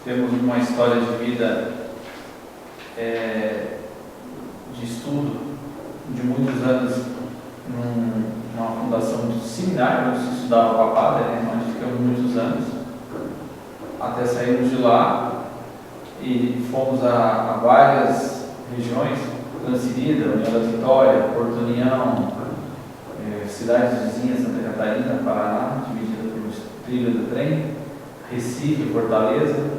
temos uma história de vida, de estudo de muitos anos numa fundação do seminário, onde se estudava com a padre, onde ficamos muitos anos, até sairmos de lá e fomos a várias regiões, Transferida, União da Vitória, Porto União, cidades vizinhas, Santa Catarina, Paraná, dividida por trilha do trem, Recife, Fortaleza,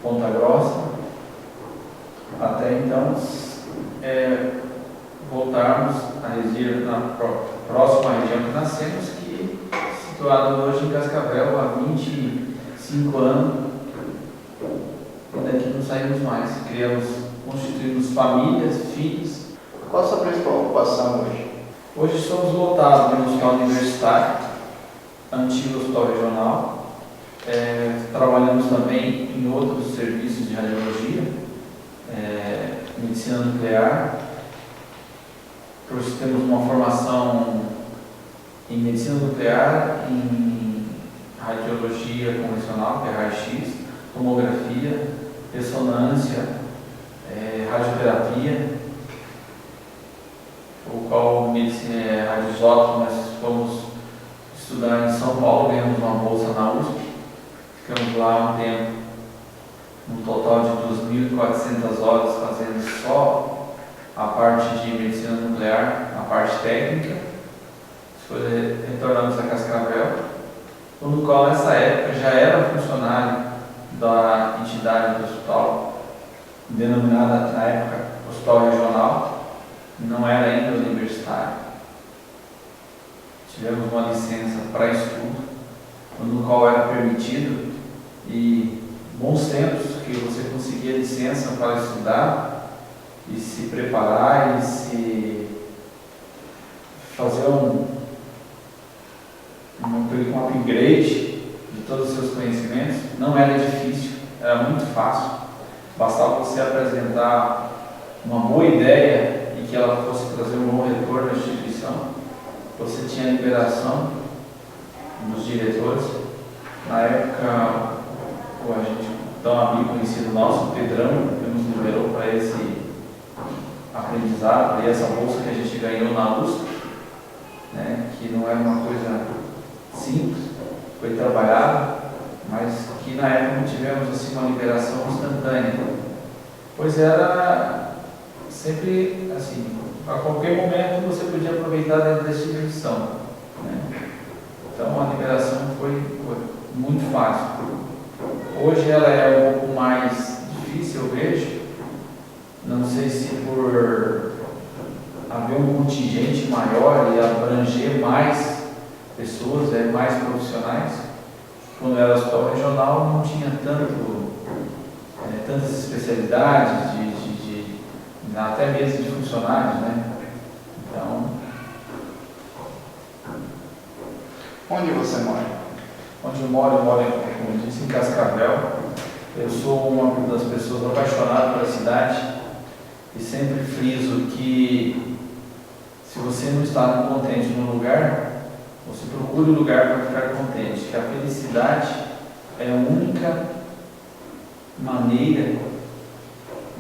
Ponta Grossa, até então voltarmos a residir na próxima região que nascemos, que é situada hoje em Cascavel há 25 anos, e daqui não saímos mais. Constituímos famílias, filhos. Qual a sua principal ocupação hoje? Hoje somos lotados no Hospital Universitário, antigo Hospital Regional. Trabalhamos também em outros serviços de radiologia, medicina nuclear. Hoje temos uma formação em medicina nuclear, em radiologia convencional, que é raio-x, tomografia, ressonância, radioterapia, o qual medicina radioisótopo nós fomos estudar em São Paulo, ganhamos uma bolsa na USP, ficamos lá um tempo, um total de 2.400 horas fazendo só a parte de medicina nuclear, a parte técnica. Depois retornamos a Cascavel, no qual nessa época já era funcionário da entidade do hospital, denominada na época Hospital Regional, não era ainda universitário. Tivemos uma licença para estudo, no qual era permitido, e bons tempos que você conseguia licença para estudar e se preparar e se fazer um upgrade de todos os seus conhecimentos. Não era difícil, era muito fácil. Bastava você apresentar uma boa ideia e que ela fosse trazer um bom retorno à instituição. Você tinha a liberação dos diretores. Na época, a gente, um amigo conhecido nosso, Pedrão, que nos liberou para esse aprendizado, para essa bolsa que a gente ganhou na USP, que não era uma coisa simples, foi trabalhado, mas que na época tivemos assim uma liberação instantânea, pois era sempre assim, a qualquer momento você podia aproveitar dentro da instituição, Então a liberação foi muito fácil. Hoje ela é um pouco mais difícil, eu vejo, não sei se por haver um contingente maior e abranger mais pessoas, mais profissionais. Quando era hospital regional não tinha tantas especialidades, até mesmo de funcionários, Então... Onde você mora? Onde eu moro, como eu disse, em Cascavel. Eu sou uma das pessoas apaixonadas pela cidade e sempre friso que se você não está contente no lugar, você procure um lugar para ficar contente, que a felicidade é a única maneira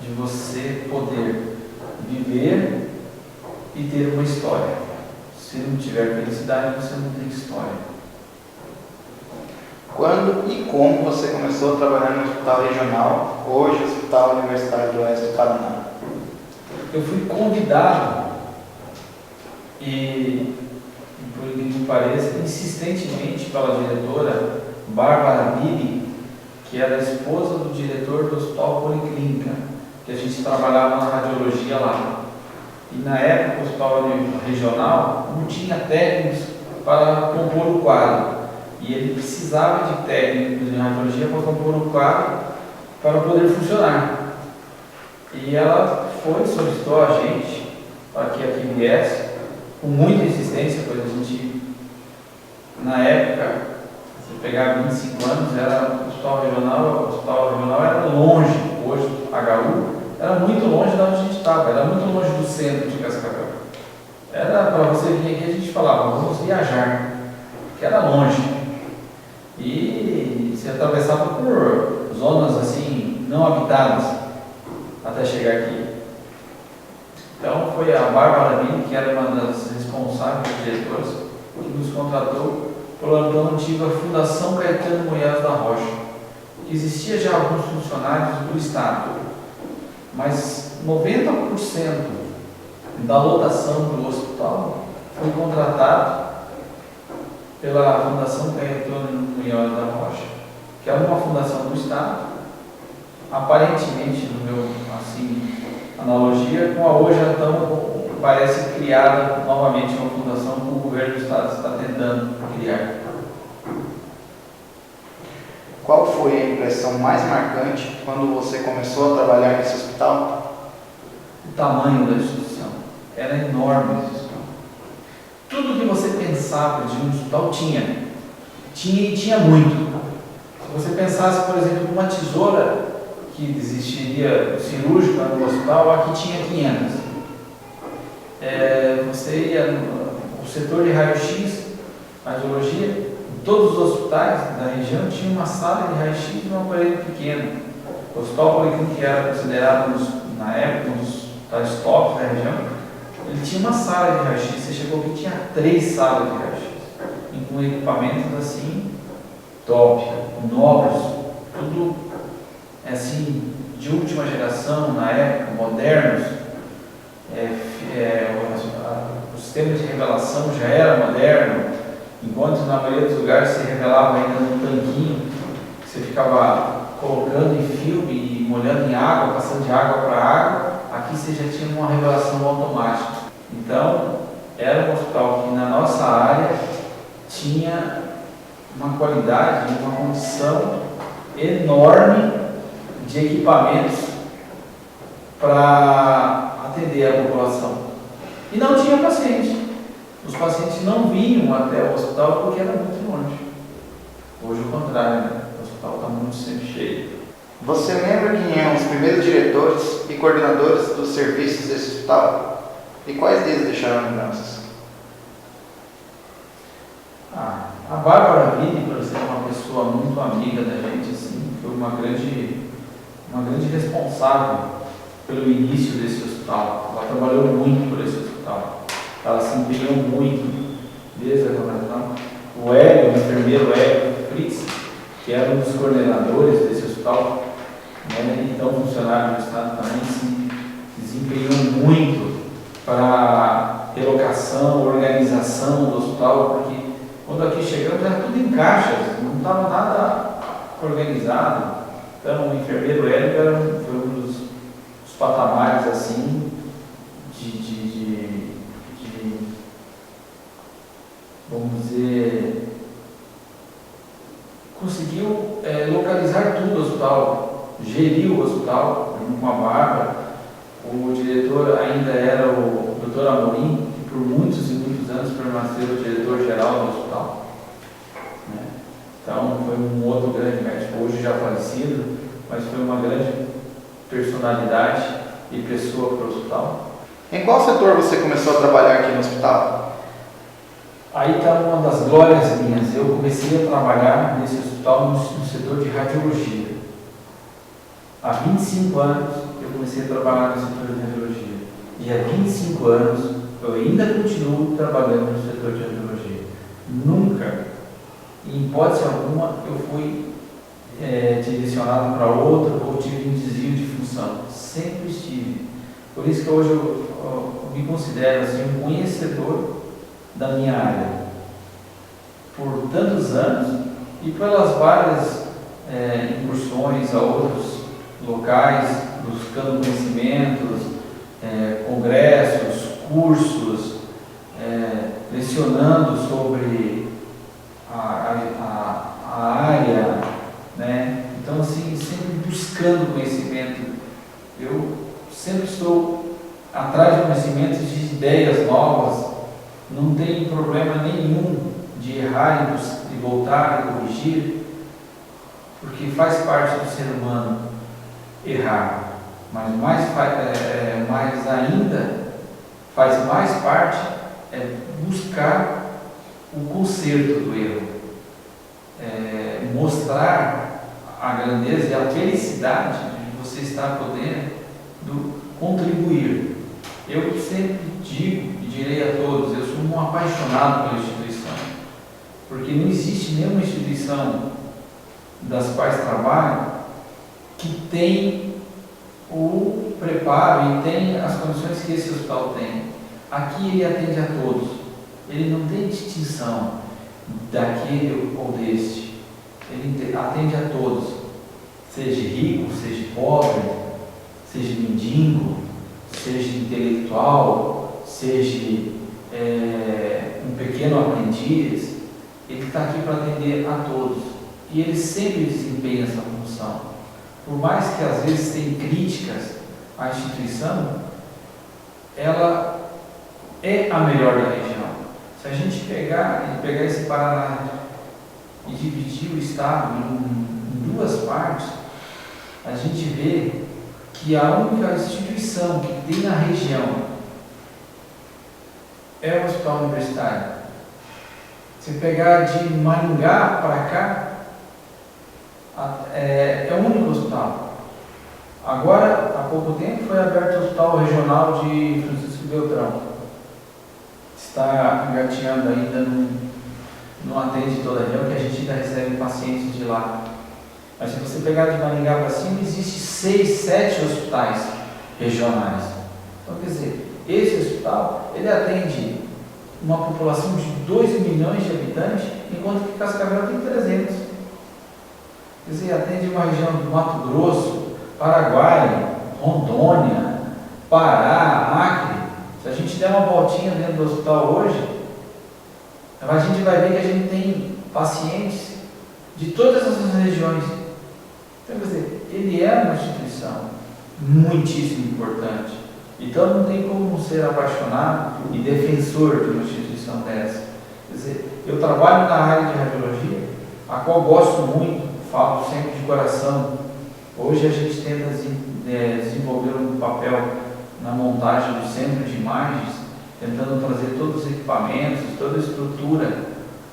de você poder viver e ter uma história. Se não tiver felicidade, você não tem história. Quando e como você começou a trabalhar no Hospital Regional, hoje Hospital Universitário do Oeste do Paraná? Eu fui convidado e por incrível que pareça, insistentemente pela diretora Bárbara Billy, que era a esposa do diretor do Hospital Policlínica, que a gente trabalhava na radiologia lá. E na época o Hospital Regional não tinha técnicos para compor o quadro. E ele precisava de técnicos de radiologia para compor o quadro para poder funcionar. E ela solicitou a gente para que aqui viesse, com muita insistência, pois a gente, na época, se pegar 25 anos, era o hospital regional era longe, hoje HU, era muito longe de onde a gente estava, era muito longe do centro de Cascavel. Era para você vir aqui, a gente falava, vamos viajar, que era longe. E se atravessava por zonas assim não habitadas até chegar aqui. Então foi a Bárbara Vini, que era uma das responsáveis diretoras, que nos contratou pela então antiga Fundação Caetano Moiados da Rocha. Existia já alguns funcionários do Estado, mas 90% da lotação do hospital foi contratado pela Fundação Caetano Moiados da Rocha, que é uma fundação do Estado, aparentemente, no meu analogia, com a hoje então parece criada novamente uma fundação que o governo do Estado está tentando criar. Qual foi a impressão mais marcante quando você começou a trabalhar nesse hospital? O tamanho da instituição era enorme. Esse hospital. Tudo que você pensava de um hospital tinha e tinha muito. Se você pensasse, por exemplo, numa tesoura que existiria cirúrgica no hospital, aqui tinha 500. Você ia no setor de raio-x, radiologia, em todos os hospitais da região tinha uma sala de raio-x e um aparelho pequeno. O hospital policlínico, que era considerado na época um dos hospitais tops da região, ele tinha uma sala de raio-x. Você chegou aqui, tinha 3 salas de raio-x, com equipamentos assim top, novos, tudo assim de última geração na época, modernos. O sistema de revelação já era moderno, enquanto na maioria dos lugares se revelava ainda num tanquinho, você ficava colocando em filme e molhando em água, passando de água para água. Aqui você já tinha uma revelação automática. Então, era um hospital que na nossa área tinha uma qualidade, uma condição enorme de equipamentos para atender a população. E não tinha paciente. Os pacientes não vinham até o hospital porque era muito longe. Hoje o contrário, né? O hospital está muito sempre cheio. Você lembra quem eram os primeiros diretores e coordenadores dos serviços desse hospital? E quais deles deixaram lembranças? A Bárbara Vini, por ser uma pessoa muito amiga da gente, assim, foi uma grande responsável pelo início desse hospital. Ela trabalhou muito por esse hospital. Ela se empenhou muito desde a fundação. O Hélio, o enfermeiro Hélio Fritz, que era um dos coordenadores desse hospital, né, então funcionário do Estado, também se desempenhou muito para relocação, organização do hospital, porque quando aqui chegamos era tudo em caixas, não estava nada organizado. Então o enfermeiro Hélio foi um dos patamares assim vamos dizer, conseguiu localizar tudo o hospital, geriu o hospital junto com a Bárbara. O diretor ainda era o Dr. Amorim, que por muitos e muitos anos permaneceu o diretor-geral do hospital, né? Então foi um outro grande médico, hoje já falecido, mas foi uma grande personalidade e pessoa para o hospital. Em qual setor você começou a trabalhar aqui no hospital? Aí está uma das glórias minhas. Eu comecei a trabalhar nesse hospital no setor de radiologia. Há 25 anos eu comecei a trabalhar no setor de radiologia. E há 25 anos eu ainda continuo trabalhando no setor de radiologia. Nunca, em hipótese alguma, eu fui direcionado para outro ou tive um desvio de função. Sempre estive. Por isso que hoje eu me considero assim, um conhecedor da minha área, por tantos anos e pelas várias incursões a outros locais, buscando conhecimentos, congressos, cursos, lecionando sobre a área, né? Então assim, sempre buscando conhecimento. Eu sempre estou atrás de conhecimentos, de ideias novas. Não tem problema nenhum de errar e voltar e corrigir, porque faz parte do ser humano errar, mas mais ainda faz mais parte buscar o conserto do erro, mostrar a grandeza e a felicidade de você estar podendo contribuir. Eu sempre digo e direi a todos, eu sou um apaixonado pela instituição, porque não existe nenhuma instituição das quais trabalho que tem o preparo e tem as condições que esse hospital tem. Aqui ele atende a todos, ele não tem distinção daquele ou deste, ele atende a todos, seja rico, seja pobre, seja mendigo, seja intelectual, seja um pequeno aprendiz, ele está aqui para atender a todos. E ele sempre desempenha essa função. Por mais que às vezes tenha críticas à instituição, ela é a melhor da região. Se a gente pegar esse Paraná e dividir o estado em duas partes, a gente vê que a única instituição que tem na região é o Hospital Universitário. Se pegar de Maringá para cá, é o único hospital. Agora, há pouco tempo, foi aberto o Hospital Regional de Francisco Beltrão. Está engateando ainda, não atende toda a região, que a gente ainda recebe pacientes de lá. Mas se você pegar de Maringá para cima, existe 6, 7 hospitais regionais. Então, quer dizer, esse hospital, ele atende uma população de 2 milhões de habitantes, enquanto que Cascavel tem 300. Quer dizer, atende uma região do Mato Grosso, Paraguai, Rondônia, Pará, Acre. Se a gente der uma voltinha dentro do hospital hoje, a gente vai ver que a gente tem pacientes de todas essas regiões. Então, quer dizer, ele é uma instituição muitíssimo importante. Então não tem como não ser apaixonado e defensor de uma instituição dessa. Quer dizer, eu trabalho na área de radiologia, a qual gosto muito, falo sempre de coração. Hoje a gente tenta desenvolver um papel na montagem do centro de imagens, tentando trazer todos os equipamentos, toda a estrutura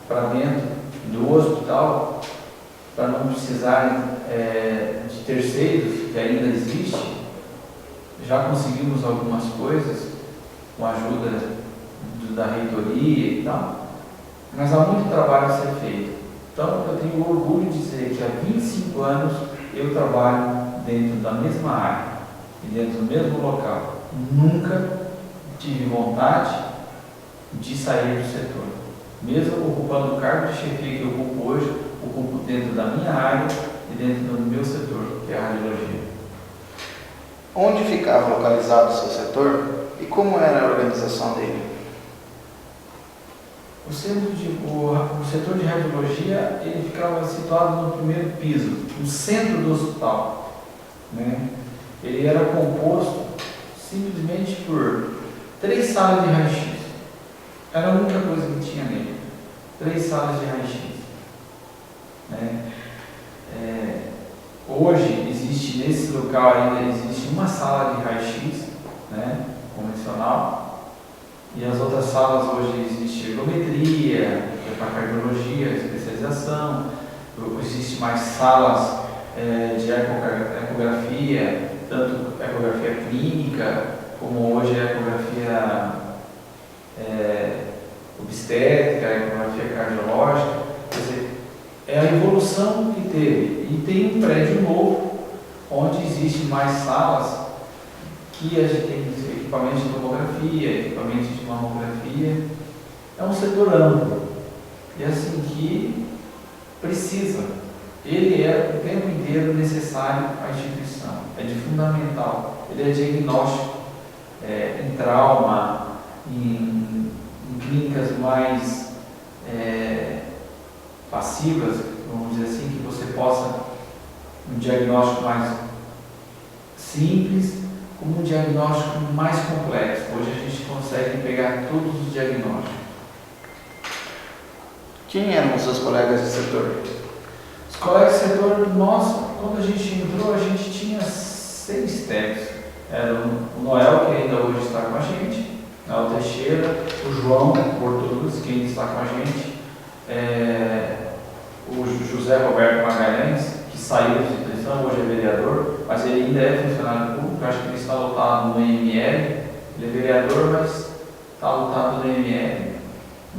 para dentro do hospital, para não precisarem de terceiros, que ainda existe. Já conseguimos algumas coisas com a ajuda da reitoria e tal, mas há muito trabalho a ser feito. Então eu tenho orgulho de dizer que há 25 anos eu trabalho dentro da mesma área e dentro do mesmo local. Nunca tive vontade de sair do setor. Mesmo ocupando o cargo de chefia que eu ocupo hoje, ocupo dentro da minha área e dentro do meu setor, que é a radiologia. Onde ficava localizado o seu setor e como era a organização dele? O setor de radiologia, ele ficava situado no primeiro piso, no centro do hospital, né? Ele era composto simplesmente por 3 salas de raio-x. Era a única coisa que tinha nele. 3 salas de raio-x. Né? Hoje existe nesse local ainda existe uma sala de raio-x, né, convencional, e as outras salas hoje existe ergometria, que é para cardiologia, especialização, existe mais salas de ecografia, tanto ecografia clínica, como hoje a ecografia obstétrica, ecografia cardiológica. Quer dizer, é a evolução que teve. E tem um prédio novo, onde existe mais salas, que a gente tem equipamentos de tomografia, equipamentos de mamografia. É um setor amplo. E assim que precisa. Ele é o tempo inteiro necessário à instituição. É de fundamental. Ele é diagnóstico em trauma, em clínicas mais passivas, vamos dizer assim, que você possa um diagnóstico mais simples, como um diagnóstico mais complexo. Hoje a gente consegue pegar todos os diagnósticos. Quem eram os seus colegas de setor? Os colegas de setor, nós, quando a gente entrou, a gente tinha 6 técnicos. Era o Noel, que ainda hoje está com a gente, Noel Teixeira, o João Bortoluz, que ainda está com a gente, o José Roberto Magalhães, que saiu da instituição, hoje é vereador, mas ele ainda é funcionário público. Acho que ele está lotado no IML. Ele é vereador, mas está lotado no IML.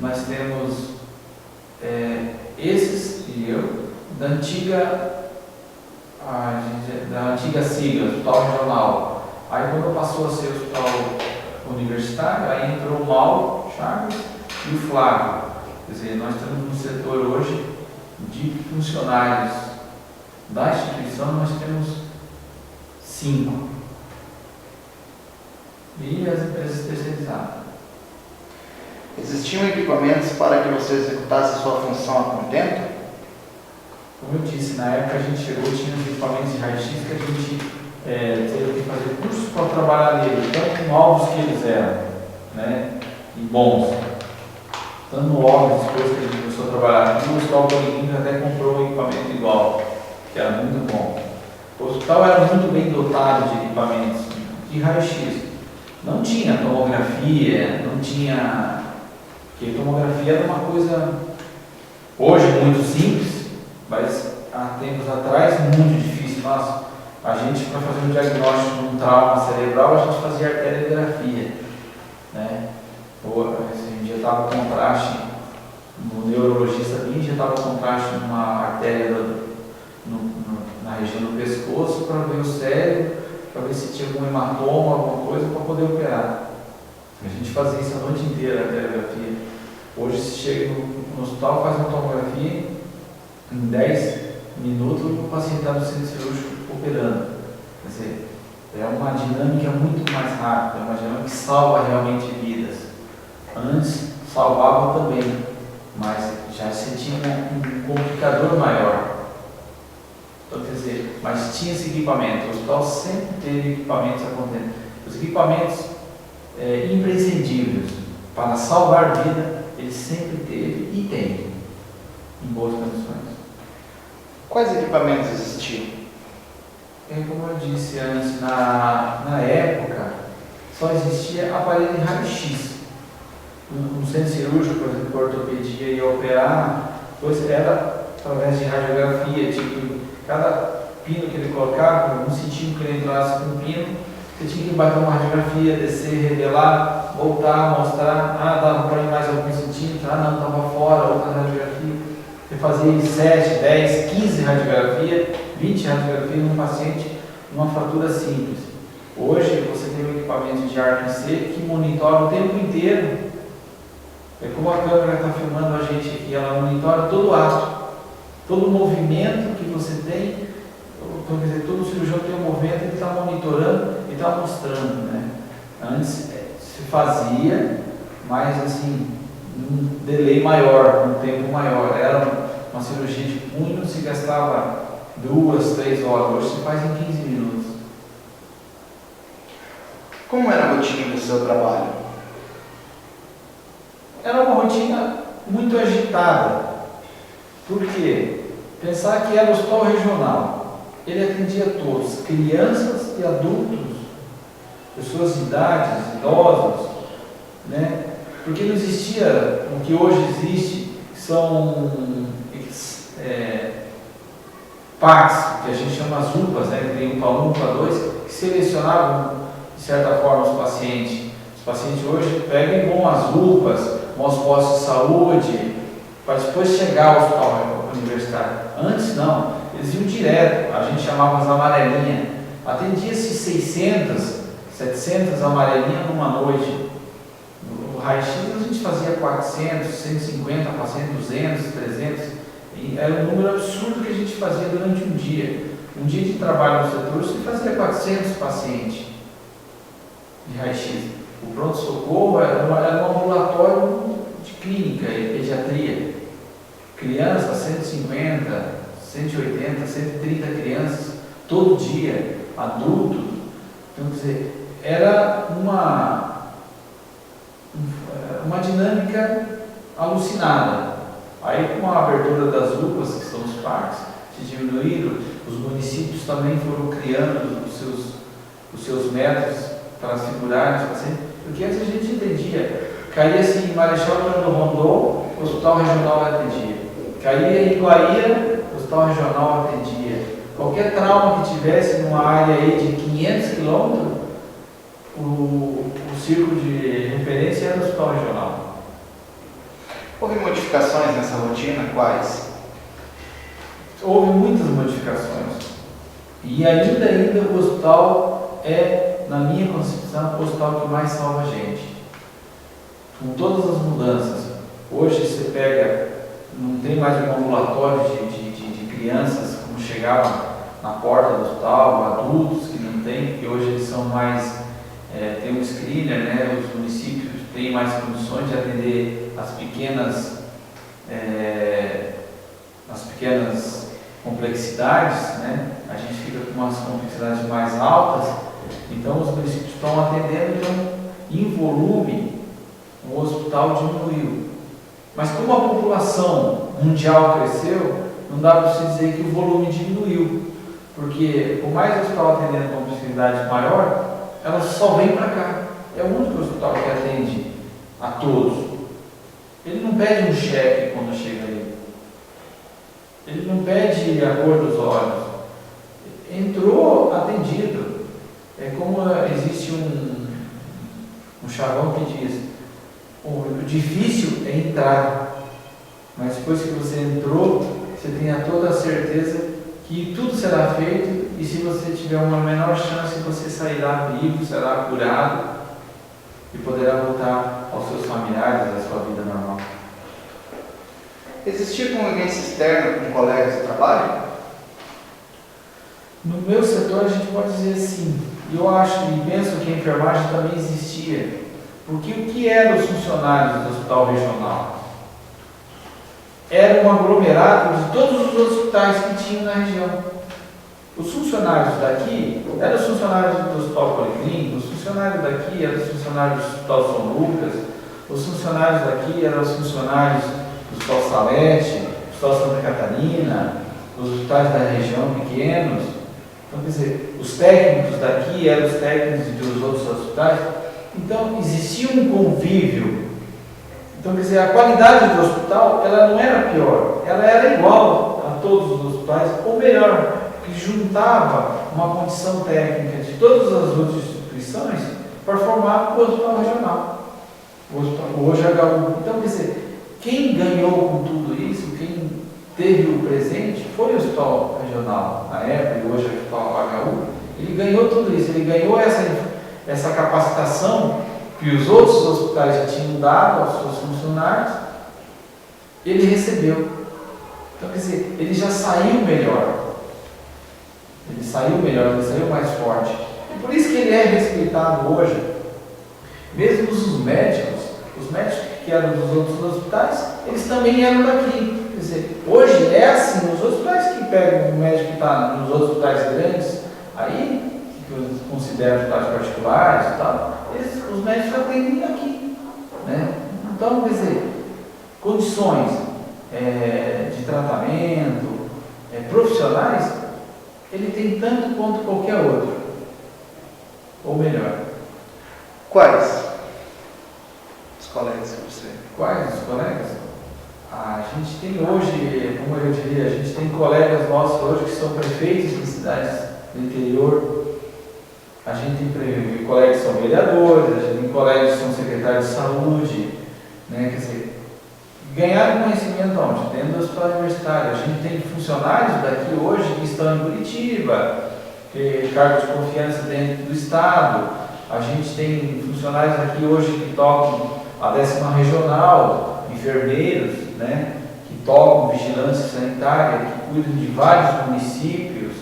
Nós temos esses e eu, da antiga sigla, Hospital Regional. Aí quando passou a ser Hospital Universitário, aí entrou o Mauro Chagas e o Flávio. Quer dizer, nós temos um setor hoje de funcionários da instituição, nós temos 5. E as empresas especializadas. Existiam equipamentos para que você executasse sua função a contento? Como eu disse, na época a gente chegou, tinha os equipamentos de raio-x que a gente teve que fazer cursos para trabalhar neles, tanto novos que eles eram, né, e bons. Tanto no órgão, as coisas que a gente começou a trabalhar. No Hospital Poligínio até comprou um equipamento igual, que era muito bom. O hospital era muito bem dotado de equipamentos de raio-x. Não tinha tomografia, não tinha... Porque tomografia era uma coisa, hoje, muito simples, mas há tempos atrás, muito difícil. Nossa, a gente, para fazer um diagnóstico de um trauma cerebral, a gente fazia arteriografia, né? A gente injetava contraste, no neurologista ali, injetava contraste numa artéria na região do pescoço para ver o cérebro, para ver se tinha algum hematoma, alguma coisa, para poder operar. A gente fazia isso a noite inteira, a arteriografia. Hoje, se chega no hospital, faz uma tomografia, em 10 minutos o paciente está no centro cirúrgico operando. Quer dizer, é uma dinâmica muito mais rápida, é uma dinâmica que salva realmente vidas. Antes salvava também, mas já se tinha um complicador maior. Então, quer dizer, mas tinha esse equipamento. O hospital sempre teve equipamentos acontecendo. Os equipamentos imprescindíveis para salvar vida, ele sempre teve e tem, em boas condições. Quais equipamentos existiam? Como eu disse antes, na época, só existia aparelho de raio-x. No centro cirúrgico, por exemplo, ortopedia ia operar, depois era através de radiografia, tipo, cada pino que ele colocava, um centímetro que ele entrasse com um pino, você tinha que bater uma radiografia, descer, revelar, voltar, mostrar, dava para ir mais alguns centímetros, não, estava fora, outra radiografia. Você fazia 7, 10, 15 radiografias, 20 radiografias num paciente, numa fratura simples. Hoje você tem um equipamento de ARC-C que monitora o tempo inteiro. É como a câmera está filmando a gente aqui, ela monitora todo o ato, todo o movimento que você tem. Então, quer dizer, todo cirurgião tem um movimento, ele está monitorando e está mostrando, né? Antes se fazia, mas assim, num delay maior, num tempo maior. Era uma cirurgia de punho, se gastava 2, 3 horas, hoje se faz em 15 minutos. Como era a rotina do seu trabalho? Era uma rotina muito agitada. Por quê? Pensar que era o hospital regional. Ele atendia todos, crianças e adultos, pessoas de idades, idosos, né? Porque não existia o que hoje existe, que são PACs, que a gente chama as UPAs, né? Tem UPA 1, UPA 2, que selecionavam, de certa forma, os pacientes. Os pacientes hoje pegam e vão às UPAs, vão aos postos de saúde, para depois chegar ao hospital universitário. Antes não, eles iam direto, a gente chamava as amarelinhas. Atendia-se 600, 700 amarelinhas numa noite. No raio-x a gente fazia 400, 150 pacientes, 200, 300. E era um número absurdo que a gente fazia durante um dia. Um dia de trabalho no setor, você fazia 400 pacientes de raio-x. O pronto-socorro era um ambulatório de clínica e pediatria. Crianças, 150, 180, 130 crianças todo dia, adultos. Então, quer dizer, era uma dinâmica alucinada. Aí, com a abertura das UPAs, que são os parques, se diminuíram, os municípios também foram criando os seus métodos para segurar os pacientes, porque antes a gente entendia, caía-se em Marechal Fernando Rondon, o hospital regional atendia, caía em Guaíra, o hospital regional atendia, qualquer trauma que tivesse numa área aí de 500 quilômetros, o círculo de referência era o hospital regional. Houve modificações nessa rotina? Quais? Houve muitas modificações. E ainda o hospital é, na minha concepção, o hospital que mais salva a gente. Com todas as mudanças. Hoje você pega, não tem mais um ambulatório de crianças como chegava na porta do hospital, adultos que não tem, porque hoje eles são mais, tem um screener, né? Os municípios têm mais condições de atender as pequenas complexidades, né? A gente fica com umas complexidades mais altas, então os municípios estão atendendo, então, em volume, o hospital diminuiu. Mas como a população mundial cresceu, não dá para você dizer que o volume diminuiu, porque por mais o hospital atendendo complexidade maior, ela só vem para cá. É o único hospital que atende a todos. Ele não pede um cheque quando chega ali. Ele não pede a cor dos olhos. Entrou atendido. É como existe um chavão que diz: o difícil é entrar, mas depois que você entrou, você tenha toda a certeza que tudo será feito, e se você tiver uma menor chance, você sairá vivo, será curado e poderá voltar aos seus familiares, à sua vida normal. Existia convivência externa com colegas de trabalho? No meu setor a gente pode dizer sim. Eu acho e penso que a enfermagem também existia. Porque o que eram os funcionários do hospital regional? Era um aglomerado de todos os hospitais que tinham na região. Os funcionários daqui eram os funcionários do Hospital Policlínico, os funcionários daqui eram os funcionários do Hospital São Lucas, os funcionários daqui eram os funcionários do Hospital Salete, do Hospital Santa Catarina, os hospitais da região pequenos. Então, quer dizer, os técnicos daqui eram os técnicos dos outros hospitais. Então, existia um convívio. Então, quer dizer, a qualidade do hospital, ela não era pior, ela era igual a todos os hospitais, ou melhor, que juntava uma condição técnica de todas as outras instituições para formar o hospital regional, o HU. Então, quer dizer, quem ganhou com tudo isso, quem teve o presente, foi o hospital regional, na época, e hoje é o hospital HU, ele ganhou tudo isso, ele ganhou essa capacitação que os outros hospitais já tinham dado aos seus funcionários, ele recebeu. Então, quer dizer, ele já saiu melhor. Ele saiu mais forte. E por isso que ele é respeitado hoje. Mesmo os médicos que eram dos outros hospitais, eles também eram daqui. Quer dizer, hoje é assim, os hospitais que pegam o médico que está nos hospitais grandes, aí, que eu considero hospitais particulares e tal, os médicos atendem aqui, né? Então, quer dizer, condições de tratamento, profissionais, ele tem tanto quanto qualquer outro, ou melhor. Quais os colegas que você... Quais os colegas? A gente tem hoje, como eu diria, a gente tem colegas nossos hoje que são prefeitos de cidades do interior. A gente tem colegas que são vereadores, a gente tem colegas que são secretários de saúde, né? Quer dizer, ganharam conhecimento onde? Dentro do hospital universitário. A gente tem funcionários daqui hoje que estão em Curitiba, cargo de confiança dentro do estado. A gente tem funcionários aqui hoje que tocam a 10ª regional, enfermeiros, né? Que tocam vigilância sanitária, que cuidam de vários municípios,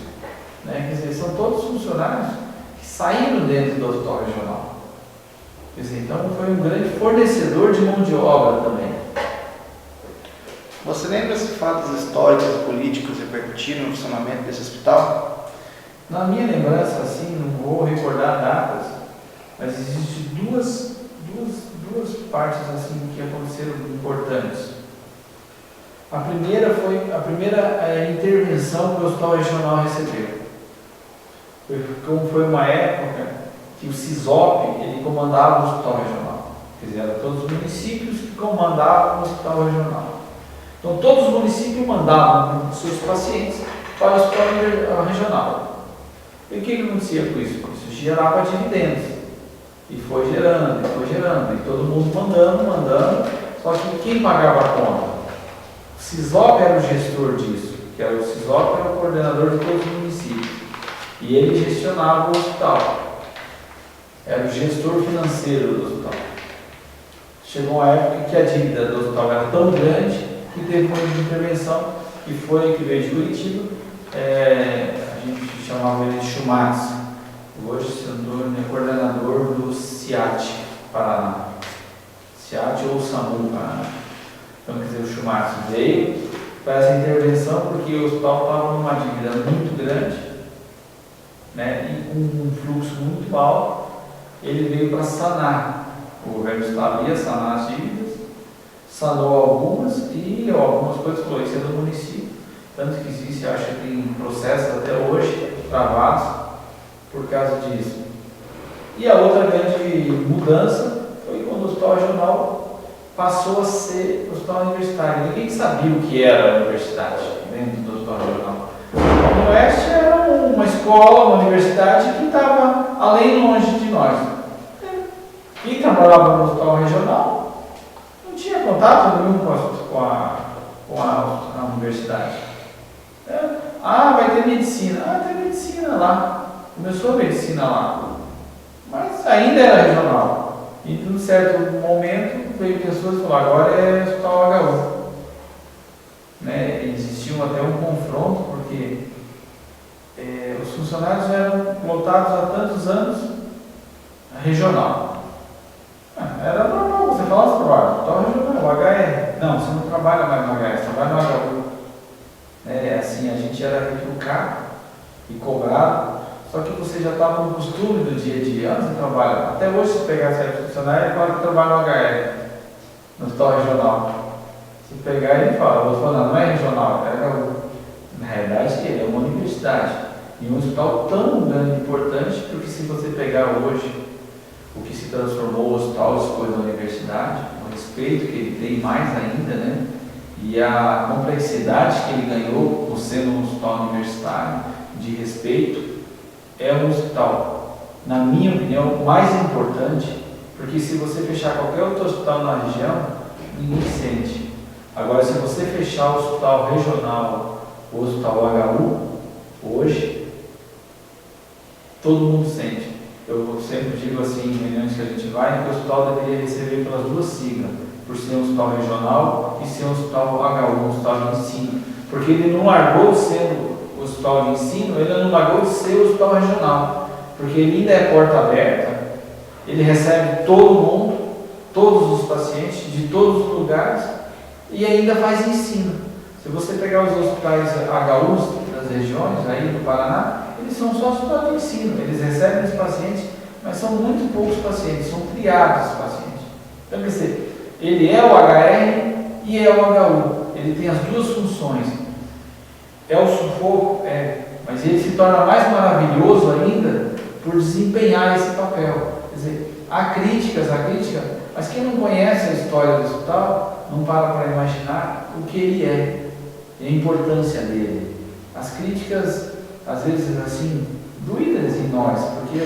né? Quer dizer, são todos funcionários saíram dentro do hospital regional. Quer dizer, então foi um grande fornecedor de mão de obra também. Você lembra se fatos históricos e políticos repercutiram no funcionamento desse hospital? Na minha lembrança, assim, não vou recordar datas, mas existem duas partes assim que aconteceram importantes. A primeira foi a primeira intervenção que o hospital regional recebeu. Como foi uma época que o CISOP, ele comandava o hospital regional. Quer dizer, eram todos os municípios que comandavam o hospital regional. Então, todos os municípios mandavam seus pacientes para o hospital regional. E o que acontecia com isso? Isso gerava dividendos. E foi gerando, e todo mundo mandando. Só que quem pagava a conta? O CISOP era o gestor disso, que era o CISOP, era o coordenador de todos os municípios. E ele gestionava o hospital. Era o gestor financeiro do hospital. Chegou uma época que a dívida do hospital era tão grande que teve uma intervenção, que foi que veio de Curitiba. A gente chamava ele de Chumatz. Hoje, se não me engano, é coordenador do CIAT Paraná. CIAT ou SAMU Paraná. Então, quer dizer, o Chumatz veio para essa intervenção porque o hospital estava numa dívida muito grande, né, e com um fluxo muito alto. Ele veio para sanar. O governo do estado ia sanar as dívidas, sanou algumas e algumas coisas foi isso é do município. Tanto que existe, acho que tem processos até hoje travados por causa disso. E a outra grande mudança foi quando o hospital regional passou a ser o hospital universitário. Ninguém sabia o que era a universidade dentro do hospital regional. O Oeste era uma escola, uma universidade que estava além longe de nós. Quem trabalhava no hospital regional não tinha contato nenhum com a universidade. Vai ter medicina. Tem medicina lá. Começou a medicina lá. Mas ainda era regional. E num certo momento veio pessoas e falaram, agora é hospital HU. Né? Existia até um confronto, porque os funcionários eram lotados há tantos anos regional. Era normal, você fala assim, hospital regional, HR. Não, você não trabalha mais no HR, você trabalha no HU. Assim, a gente era retrucado e cobrado, só que você já estava no costume do dia a dia. Você trabalha, até hoje, se pegar certo funcionário, é claro que trabalha no HR, no hospital regional. Se pegar, ele fala, eu vou falar, não é regional, é HU. Na realidade, ele é uma universidade. E um hospital tão grande e importante, porque se você pegar hoje o que se transformou o hospital depois da universidade, o respeito que ele tem mais ainda, né? E a complexidade que ele ganhou por sendo um hospital universitário, de respeito, é um hospital, na minha opinião, mais importante, porque se você fechar qualquer outro hospital na região, ninguém sente. Agora, se você fechar o hospital regional, o hospital HU, hoje, todo mundo sente. Eu sempre digo assim, em reuniões que a gente vai, que o hospital deveria receber pelas duas siglas, por ser um hospital regional e ser um hospital HU, um hospital de ensino. Porque ele não largou de ser o hospital de ensino, ele não largou de ser o hospital regional. Porque ele ainda é porta aberta, ele recebe todo mundo, todos os pacientes, de todos os lugares, e ainda faz ensino. Se você pegar os hospitais HUs das regiões aí do Paraná, eles são só hospital de ensino, eles recebem os pacientes, mas são muito poucos pacientes, são triados os pacientes. Então, quer dizer, ele é o HR e é o HU, ele tem as duas funções. É o sufoco, mas ele se torna mais maravilhoso ainda por desempenhar esse papel. Quer dizer, há críticas, mas quem não conhece a história do hospital não para imaginar o que ele é e a importância dele. As críticas, às vezes, assim, doídas em nós, porque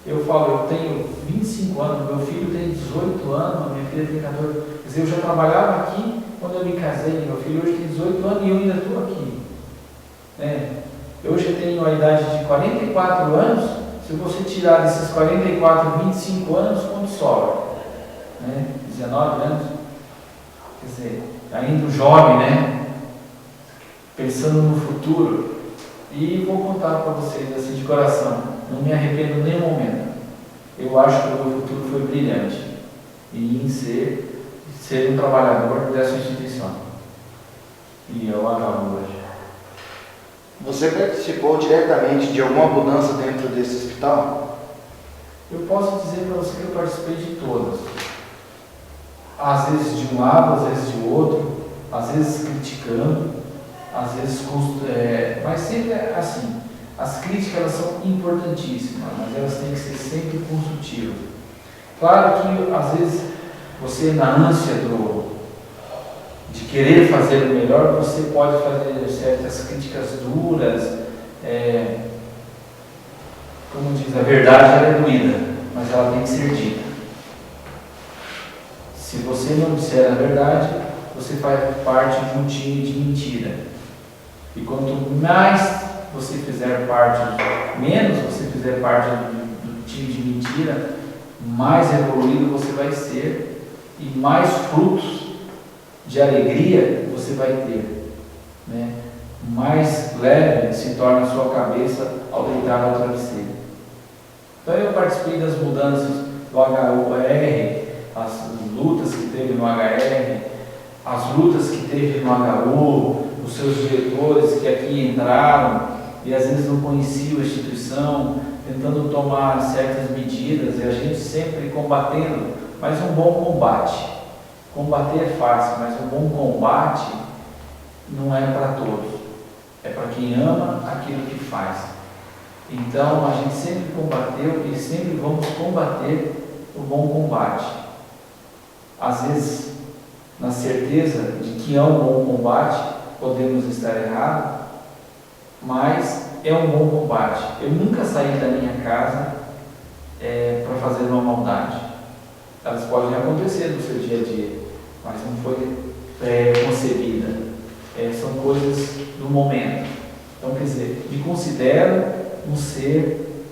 eu falo, eu tenho 25 anos, meu filho tem 18 anos, minha filha tem 14, quer dizer, eu já trabalhava aqui quando eu me casei, meu filho hoje tem 18 anos e eu ainda estou aqui. Eu hoje tenho a idade de 44 anos, se você tirar desses 44, 25 anos, quanto sobra? 19 anos? Quer dizer, ainda jovem, né? Pensando no futuro. E vou contar para vocês assim de coração, não me arrependo em nenhum momento. Eu acho que o meu futuro foi brilhante em ser um trabalhador dessa instituição. E eu agarro hoje. Você participou diretamente de alguma mudança dentro desse hospital? Eu posso dizer para você que eu participei de todas. Às vezes de um lado, às vezes de outro, às vezes criticando, às vezes, mas sempre assim. As críticas elas são importantíssimas, mas elas têm que ser sempre construtivas. Claro que às vezes você na ânsia de querer fazer o melhor, você pode fazer certas críticas duras, como diz, a verdade ela é doída, mas ela tem que ser dita. Se você não disser a verdade, você faz parte de um time de mentira. E quanto mais você fizer parte, menos você fizer parte do time de mentira, mais evoluído você vai ser e mais frutos de alegria você vai ter, né? Mais leve se torna a sua cabeça ao deitar no travesseiro. Então eu participei das mudanças do HUR, as lutas que teve no HR, as lutas que teve no HU, os seus diretores que aqui entraram e às vezes não conheciam a instituição, tentando tomar certas medidas e a gente sempre combatendo, mas um bom combate. Combater é fácil, mas um bom combate não é para todos, é para quem ama aquilo que faz. Então a gente sempre combateu e sempre vamos combater o bom combate. Às vezes, na certeza de que é um bom combate, podemos estar errados, mas é um bom combate. Eu nunca saí da minha casa para fazer uma maldade. Elas podem acontecer no seu dia a dia, mas não foi concebida. São coisas do momento. Então, quer dizer, me considero um ser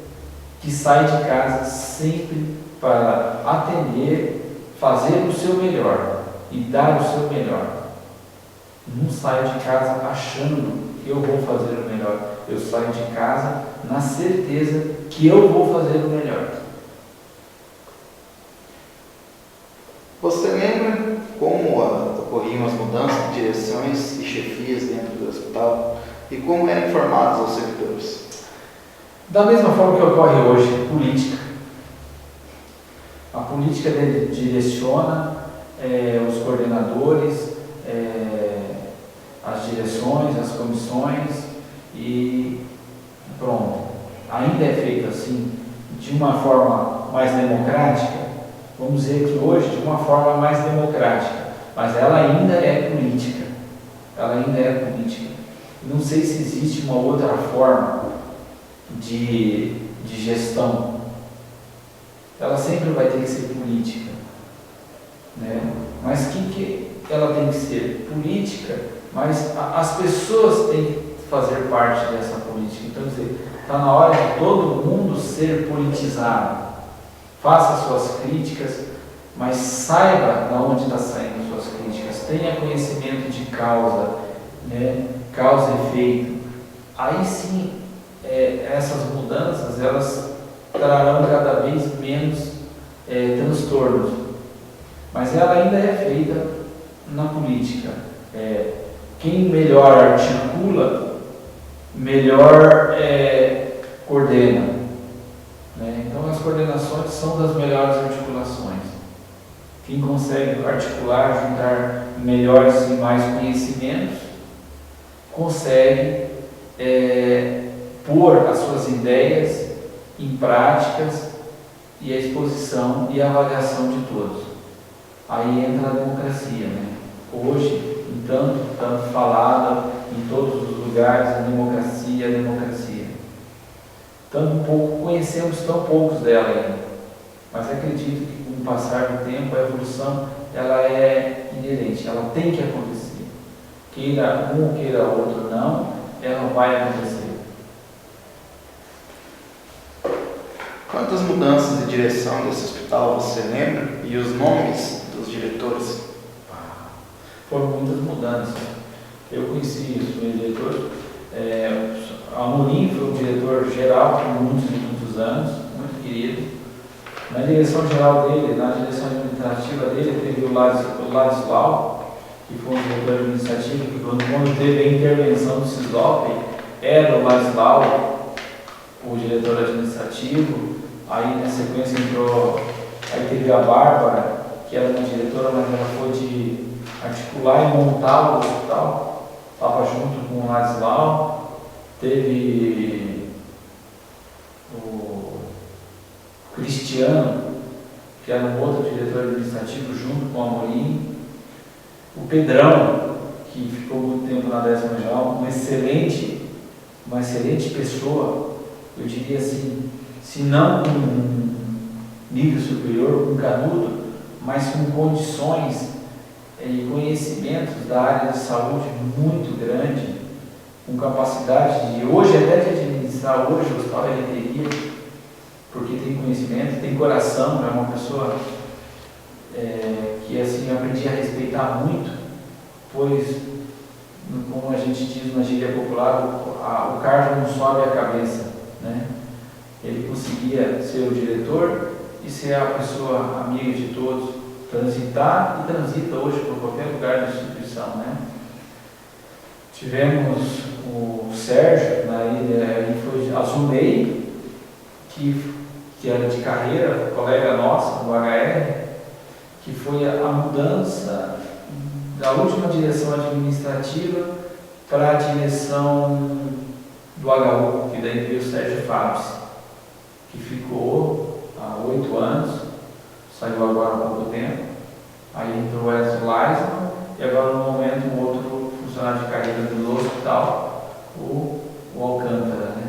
que sai de casa sempre para atender, fazer o seu melhor e dar o seu melhor. Não saio de casa achando que eu vou fazer o melhor. Eu saio de casa na certeza que eu vou fazer o melhor. Você lembra como ocorriam as mudanças de direções e chefias dentro do hospital e como eram informados aos servidores? Da mesma forma que ocorre hoje, política. A política direciona os coordenadores, as direções, as comissões e pronto. Ainda é feito assim, de uma forma mais democrática, vamos dizer que hoje de uma forma mais democrática, mas ela ainda é política. Ela ainda é política. Não sei se existe uma outra forma de gestão. Ela sempre vai ter que ser política, né? Mas que ela tem que ser? Política, mas as pessoas têm que fazer parte dessa política. Então, quer dizer, está na hora de todo mundo ser politizado. Faça suas críticas, mas saiba de onde está saindo suas críticas. Tenha conhecimento de causa, né? Causa e efeito. Aí sim, essas mudanças elas trarão cada vez menos transtornos. Mas ela ainda é feita na política. Quem melhor articula, melhor coordena. Então as coordenações são das melhores articulações. Quem consegue articular, juntar melhores e mais conhecimentos, consegue pôr as suas ideias em práticas e a exposição e a avaliação de todos. Aí entra a democracia, né? Hoje, tanto falada em todos os lugares, a democracia. Conhecemos tão poucos dela ainda, mas acredito que com o passar do tempo, a evolução ela é inerente, ela tem que acontecer. Queira um, queira outro não, ela vai acontecer. Quantas mudanças de direção desse hospital você lembra e os nomes dos diretores? Foram muitas mudanças. Eu conheci os meus diretores. Amorim foi um diretor geral por muitos anos, muito querido. Na direção geral dele, na direção administrativa dele, teve o Ladislau, que foi um diretor administrativo, que quando teve a intervenção do CISOP, era o Ladislau, o diretor administrativo. Aí na sequência aí teve a Bárbara, que era uma diretora, mas ela foi de articular e montar o hospital, estava junto com o Ladislau. Teve o Cristiano, que era um outro diretor administrativo junto com o Amorim. O Pedrão, que ficou muito tempo na 10ª Regional, uma excelente pessoa, eu diria assim, se não com um nível superior, com canudo, mas com condições e conhecimentos da área de saúde muito grande, com capacidade de, hoje até de administrar hoje o hospital ele teria, porque tem conhecimento, tem coração, é uma pessoa que assim, eu aprendi a respeitar muito, pois, como a gente diz na gíria popular, o cargo não sobe a cabeça, né? Ele conseguia ser o diretor e ser a pessoa amiga de todos, transitar e transita hoje por qualquer lugar da instituição, né? Tivemos o Sérgio, ele foi a Zunei, que era de carreira, colega nossa, do HR, que foi a mudança da última direção administrativa para a direção do HU, que daí veio o Sérgio Fabs, que ficou há 8 anos, saiu agora há pouco tempo, aí entrou o Wesley Leisman, e agora no momento um outro funcionário de carreira do hospital, o Alcântara, né?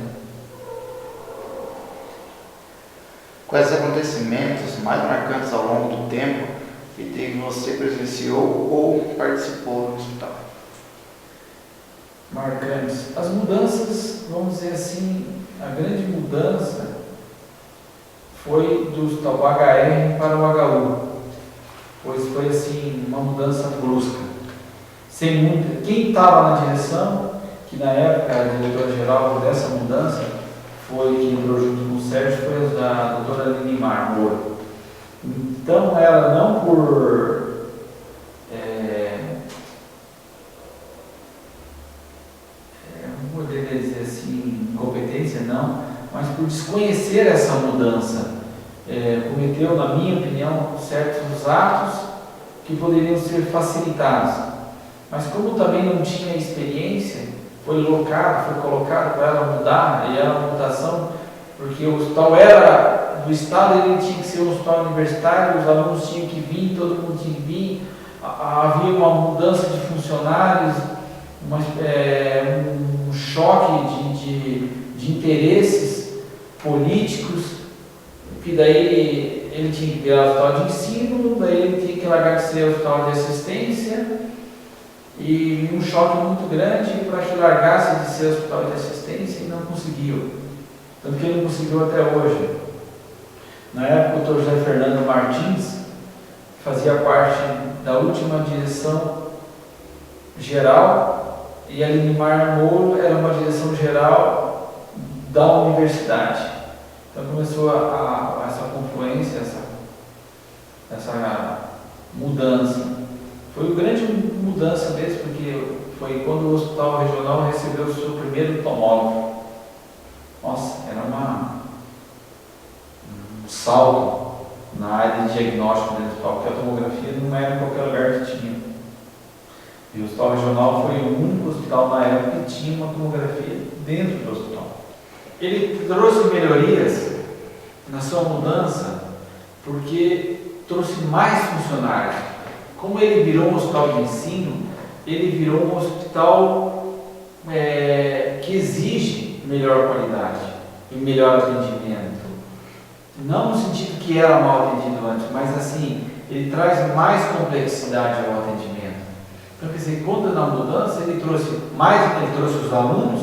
Quais acontecimentos mais marcantes ao longo do tempo que você presenciou ou participou no hospital? Marcantes. As mudanças, vamos dizer assim, a grande mudança foi do hospital HR para o HU, pois foi assim, uma mudança brusca. Sem muita. Quem estava na direção, que na época a diretora-geral dessa mudança, foi quem entrou junto com o Sérgio, foi a doutora Linimar Moura. Então ela não por não poderia dizer assim, incompetência não, mas por desconhecer essa mudança, cometeu, na minha opinião, certos atos que poderiam ser facilitados. Mas como também não tinha experiência, foi colocado para ela mudar, e era uma mutação, porque o hospital era do Estado, ele tinha que ser um hospital universitário, os alunos tinham que vir, todo mundo tinha que vir, havia uma mudança de funcionários, um choque de interesses políticos, que daí ele tinha que virar hospital de ensino, daí ele tinha que largar de ser hospital de assistência, e um choque muito grande para que largasse de ser hospital de assistência e não conseguiu. Tanto que ele não conseguiu até hoje. Na época, o Dr. José Fernando Martins fazia parte da última direção geral e a Linimar Moura era uma direção geral da universidade. Então começou essa confluência, essa mudança. Foi uma grande mudança mesmo, porque foi quando o Hospital Regional recebeu o seu primeiro tomógrafo. Nossa, era um salto na área de diagnóstico do hospital, porque a tomografia não era em qualquer lugar que tinha. E o Hospital Regional foi o único hospital na época que tinha uma tomografia dentro do hospital. Ele trouxe melhorias na sua mudança, porque trouxe mais funcionários. Como ele virou um hospital de ensino, ele virou um hospital que exige melhor qualidade e melhor atendimento. Não no sentido que era mal atendido antes, mas assim, ele traz mais complexidade ao atendimento. Então, quer dizer, quando na mudança ele trouxe os alunos,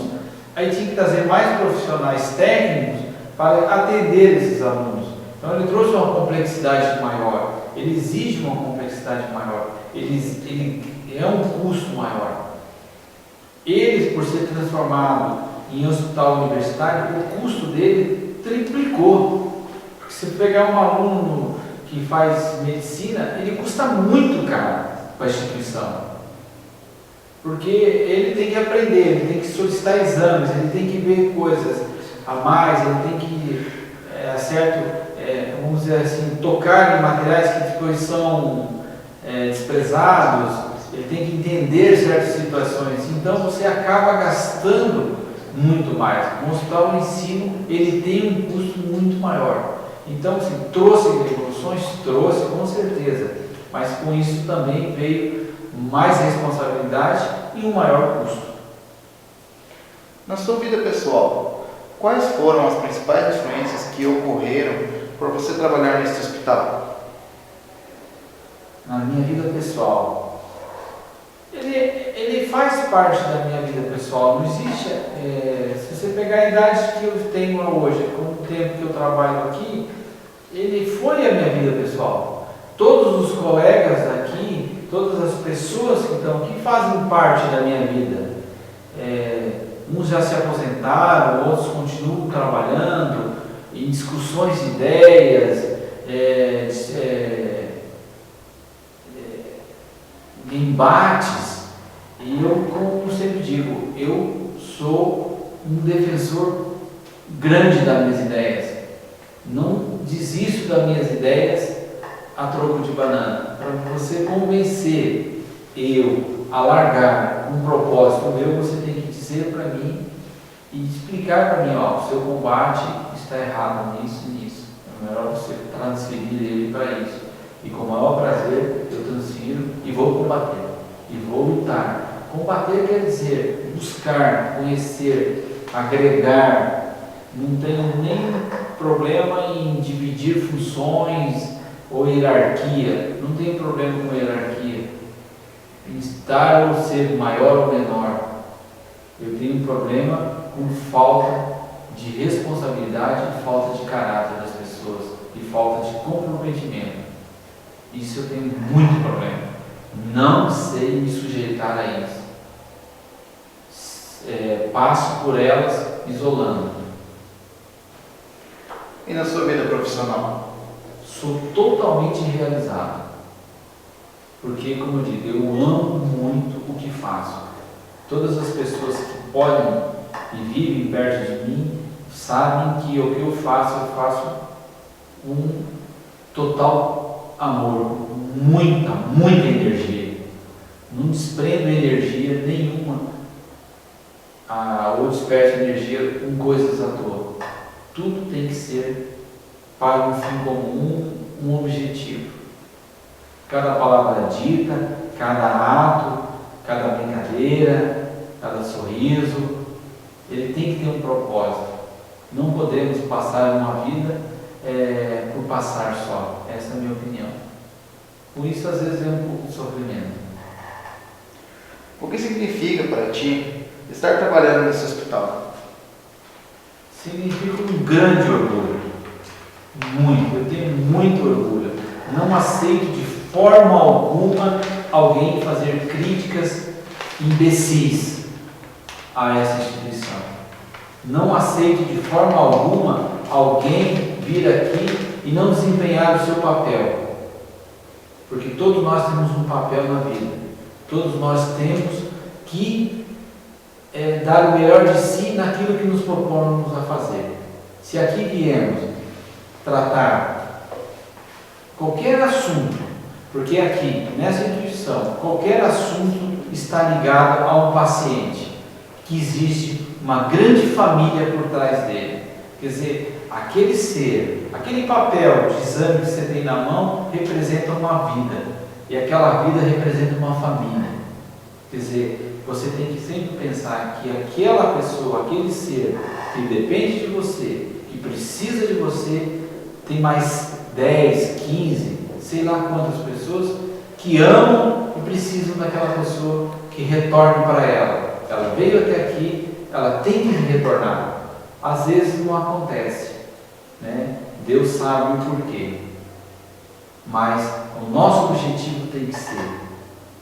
aí tinha que trazer mais profissionais técnicos para atender esses alunos. Então ele trouxe uma complexidade maior, ele exige uma complexidade maior, ele é um custo maior. Ele, por ser transformado em hospital universitário, o custo dele triplicou. Porque se pegar um aluno que faz medicina, ele custa muito caro para a instituição. Porque ele tem que aprender, ele tem que solicitar exames, ele tem que ver coisas a mais, ele tem que, vamos dizer assim, tocar em materiais que depois são desprezados, ele tem que entender certas situações. Então você acaba gastando muito mais. No hospital de ensino, ele tem um custo muito maior. Então, assim, trouxe evoluções? Trouxe, com certeza. Mas com isso também veio mais responsabilidade e um maior custo. Na sua vida pessoal, quais foram as principais influências que ocorreram por você trabalhar nesse hospital? Na minha vida pessoal, ele faz parte da minha vida pessoal. Não existe, se você pegar a idade que eu tenho hoje, com o tempo que eu trabalho aqui, ele foi a minha vida pessoal. Todos os colegas daqui, todas as pessoas que estão aqui fazem parte da minha vida. Uns já se aposentaram, outros continuam trabalhando, em discussões de ideias, embates. E eu, como sempre digo, eu sou um defensor grande das minhas ideias. Não desisto das minhas ideias a troco de banana. Para você convencer eu a largar um propósito meu, você tem que dizer para mim e explicar para mim, ó, o seu combate está errado nisso e nisso. É melhor você transferir ele para isso. E com o maior prazer eu transfiro e vou combater. E vou lutar. Combater quer dizer buscar, conhecer, agregar. Não tenho nem problema em dividir funções ou hierarquia. Não tenho problema com hierarquia. Em estar ou ser maior ou menor. Eu tenho um problema com falta de responsabilidade e falta de caráter das pessoas e falta de comprometimento. Isso eu tenho muito problema. Não sei me sujeitar a isso. Passo por elas isolando. E na sua vida profissional? Sou totalmente realizado. Porque, como eu digo, eu amo muito o que faço. Todas as pessoas que podem e vivem perto de mim sabem que o que eu faço com total amor, muita energia. Não desprendo energia nenhuma ou desperto energia com coisas à toa. Tudo tem que ser para um fim comum, um objetivo. Cada palavra dita, cada ato, cada brincadeira, cada sorriso, ele tem que ter um propósito. Não podemos passar uma vida por passar só. Essa é a minha opinião. Por isso, às vezes, é um pouco de sofrimento. O que significa para ti estar trabalhando nesse hospital? Significa um grande orgulho. Muito. Eu tenho muito orgulho. Não aceito de forma alguma alguém fazer críticas imbecis a essa instituição. Não aceito de forma alguma alguém vir aqui e não desempenhar o seu papel. Porque todos nós temos um papel na vida. Todos nós temos que dar o melhor de si naquilo que nos propomos a fazer. Se aqui viemos tratar qualquer assunto, porque aqui, nessa instituição, qualquer assunto está ligado a um paciente, que existe uma grande família por trás dele. Quer dizer, aquele ser, aquele papel de exame que você tem na mão representa uma vida, e aquela vida representa uma família. Quer dizer, você tem que sempre pensar que aquela pessoa, aquele ser que depende de você, que precisa de você, tem mais 10, 15, sei lá quantas pessoas que amam e precisam daquela pessoa que retorne para ela. Ela veio até aqui, ela tem que retornar. Às vezes não acontece, né? Deus sabe o porquê. Mas o nosso objetivo tem que ser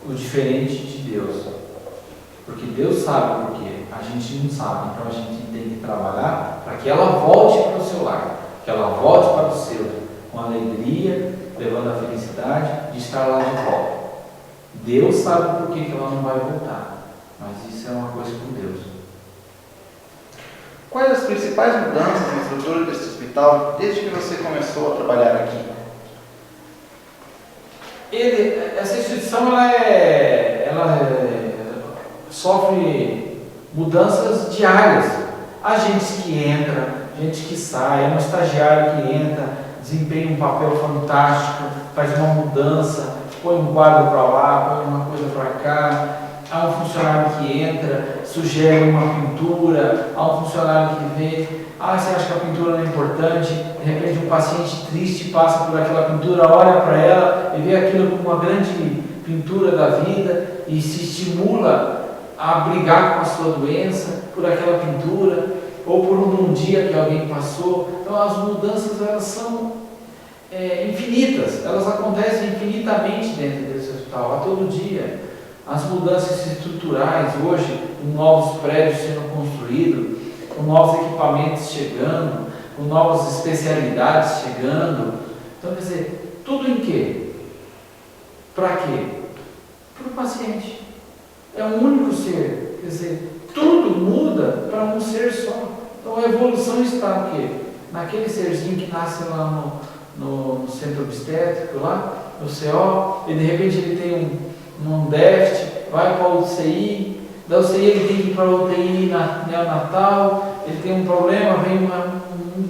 o diferente de Deus. Porque Deus sabe o porquê, a gente não sabe. Então a gente tem que trabalhar para que ela volte para o seu lar, que ela volte para o seu, com alegria, levando a felicidade de estar lá de volta. Deus sabe por que ela não vai voltar, mas isso é uma coisa com Deus. Quais as principais mudanças na estrutura desse hospital desde que você começou a trabalhar aqui? Essa instituição ela sofre mudanças diárias. Há gente que entra, gente que sai, um estagiário que entra, desempenha um papel fantástico, faz uma mudança, põe um quadro para lá, põe uma coisa para cá. Há um funcionário que entra, sugere uma pintura, há um funcionário que vê, você acha que a pintura não é importante, de repente um paciente triste passa por aquela pintura, olha para ela e vê aquilo como uma grande pintura da vida e se estimula a brigar com a sua doença por aquela pintura, ou por um dia que alguém passou. Então as mudanças elas são infinitas, elas acontecem infinitamente dentro desse hospital, a todo dia. As mudanças estruturais hoje, com novos prédios sendo construídos, com novos equipamentos chegando, com novas especialidades chegando. Então, quer dizer, tudo em quê? Para quê? Para o paciente. É um único ser. Quer dizer, tudo muda para um ser só. Então a evolução está o quê? Naquele serzinho que nasce lá no centro obstétrico, lá no CO, e de repente ele tem um déficit, vai para a UCI, da UCI ele tem que ir para a UTI neonatal, ele tem um problema, vem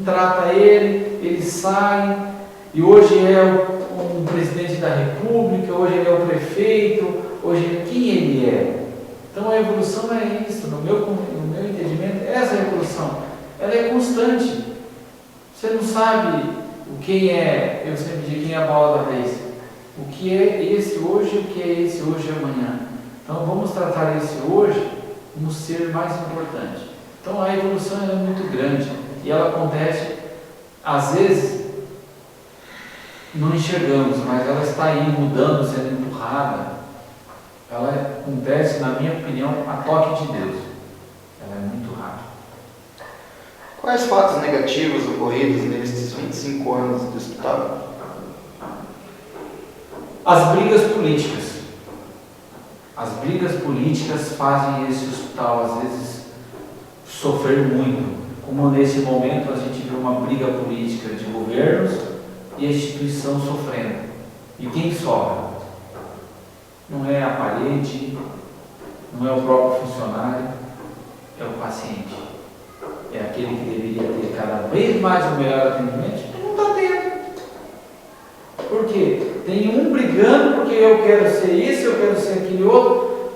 trata ele sai, e hoje é um presidente da República, hoje ele é o prefeito, hoje quem ele é? Então a evolução é isso, no meu entendimento, essa evolução, ela é constante. Você não sabe quem é, eu sempre digo, quem é a bola da vez. O que é esse hoje, o que é esse hoje e amanhã. Então vamos tratar esse hoje como ser mais importante. Então a evolução é muito grande e ela acontece, às vezes, não enxergamos, mas ela está aí mudando, sendo empurrada. Ela acontece, na minha opinião, a toque de Deus. Ela é muito rápida. Quais fatos negativos ocorridos nesses 25 anos do hospital? As brigas políticas. As brigas políticas fazem esse hospital, às vezes, sofrer muito. Como nesse momento a gente vê uma briga política de governos e a instituição sofrendo. E quem sofre? Não é a parede, não é o próprio funcionário, é o paciente. É aquele que deveria ter cada vez mais o melhor atendimento e não está tendo. Por quê? Tem um brigando porque eu quero ser isso, eu quero ser aquele outro.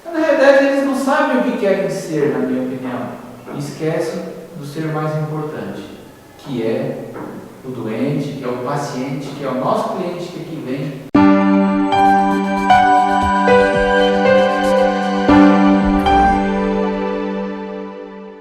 Mas, na realidade, eles não sabem o que querem ser, na minha opinião. E esquecem do ser mais importante, que é o doente, que é o paciente, que é o nosso cliente que aqui vem